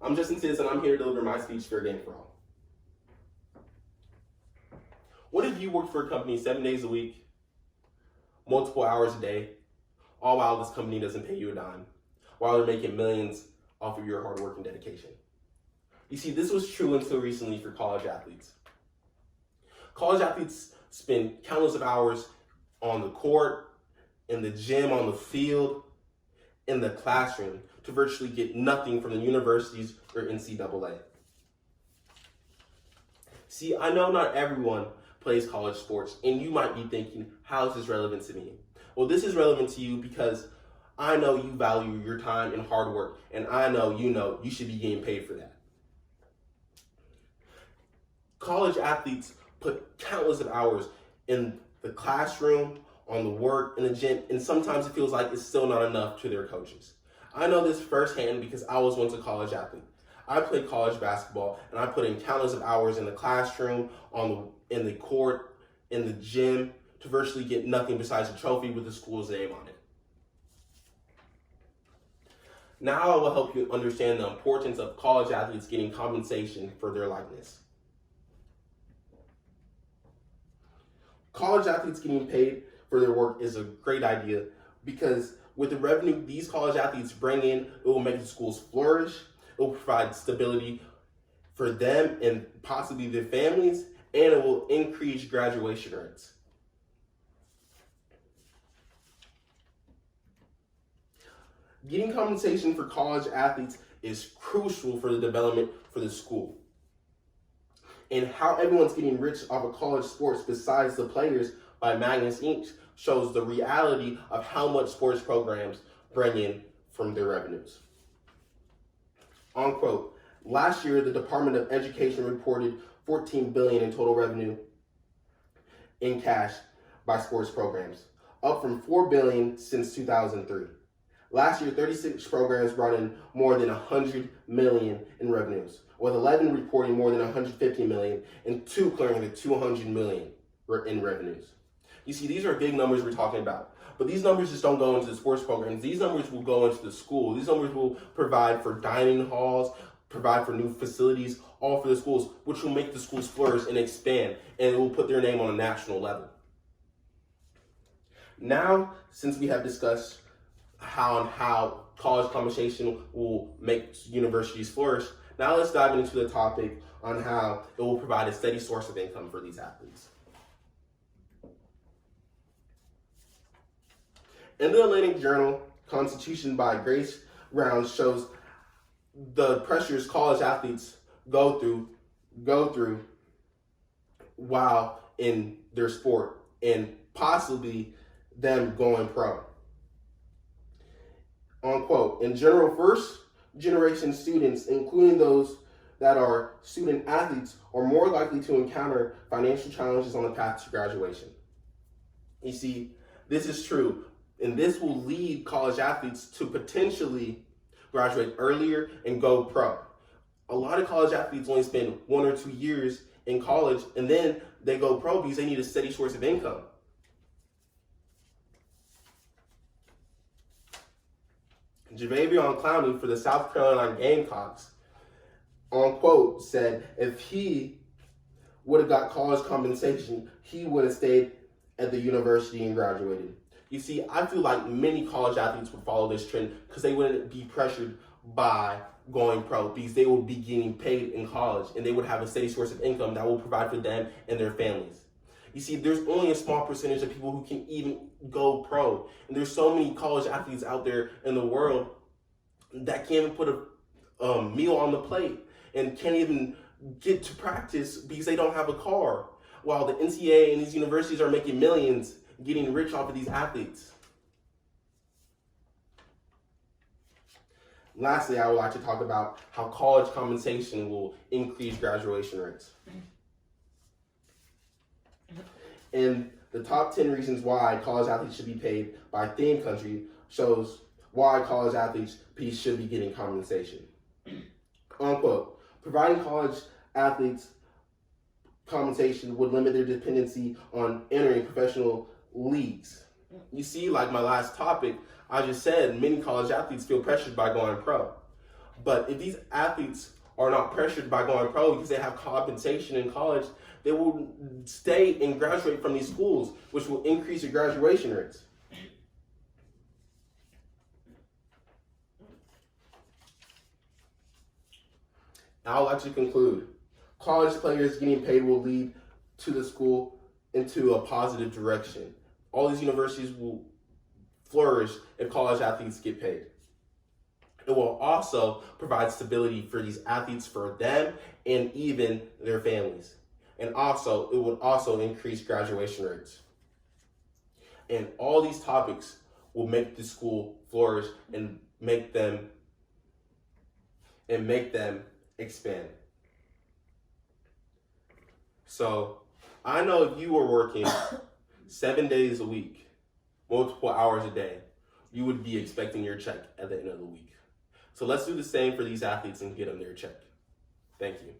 I'm Justin Tiz, and I'm here to deliver my speech for Game for All. What if you worked for a company 7 days a week, multiple hours a day, all while this company doesn't pay you a dime, while they're making millions off of your hard work and dedication? You see, this was true until recently for college athletes. College athletes spend countless of hours on the court, in the gym, on the field, in the classroom to virtually get nothing from the universities or NCAA. See, I know not everyone plays college sports, and you might be thinking, how is this relevant to me? Well, this is relevant to you because I know you value your time and hard work, and I know you should be getting paid for that. College athletes put countless of hours in the classroom, on the work, in the gym, and sometimes it feels like it's still not enough to their coaches. I know this firsthand because I was once a college athlete. I played college basketball, and I put in countless of hours in the classroom, in the court, in the gym, to virtually get nothing besides a trophy with the school's name on it. Now I will help you understand the importance of college athletes getting compensation for their likeness. College athletes getting paid for their work is a great idea because with the revenue these college athletes bring in, it will make the schools flourish, it will provide stability for them and possibly their families, and it will increase graduation rates. Getting compensation for college athletes is crucial for the development for the school. And How Everyone's Getting Rich Off of College Sports Besides the Players by Magnus Inc. shows the reality of how much sports programs bring in from their revenues. Unquote. Last year, the Department of Education reported $14 billion in total revenue in cash by sports programs, up from $4 billion since 2003. Last year, 36 programs brought in more than $100 million in revenues, with 11 reporting more than $150 million and 2 clearing the $200 million in revenues. You see, these are big numbers we're talking about, but these numbers just don't go into the sports programs. These numbers will go into the school. These numbers will provide for dining halls, provide for new facilities, all for the schools, which will make the schools flourish and expand, and it will put their name on a national level. Now, since we have discussed how college compensation will make universities flourish, now let's dive into the topic on how it will provide a steady source of income for these athletes. In the Atlantic Journal, Constitution by Grace Brown shows the pressures college athletes go through while in their sport and possibly them going pro. Unquote. In general, first generation students, including those that are student athletes, are more likely to encounter financial challenges on the path to graduation. You see, this is true. And this will lead college athletes to potentially graduate earlier and go pro. A lot of college athletes only spend 1 or 2 years in college, and then they go pro because they need a steady source of income. Javavion Clowney for the South Carolina Gamecocks, unquote, said if he would have got college compensation, he would have stayed at the university and graduated. You see, I feel like many college athletes would follow this trend because they wouldn't be pressured by going pro because they would be getting paid in college and they would have a steady source of income that will provide for them and their families. You see, there's only a small percentage of people who can even go pro. And there's so many college athletes out there in the world that can't even put a meal on the plate and can't even get to practice because they don't have a car. While the NCAA and these universities are making millions getting rich off of these athletes. Lastly, I would like to talk about how college compensation will increase graduation rates. And the top 10 reasons why college athletes should be paid by Theme Country shows why college athletes should be getting compensation. Unquote. Providing college athletes compensation would limit their dependency on entering professional leagues. You see, like my last topic, I just said many college athletes feel pressured by going pro. But if these athletes are not pressured by going pro because they have compensation in college, they will stay and graduate from these schools, which will increase your graduation rates. I'd like to conclude. College players getting paid will lead to the school into a positive direction. All these universities will flourish if college athletes get paid. It will also provide stability for these athletes, for them, and even their families. And also, it would also increase graduation rates. And all these topics will make the school flourish and make them expand. So I know if you were working 7 days a week, multiple hours a day, you would be expecting your check at the end of the week. So let's do the same for these athletes and get them their check. Thank you.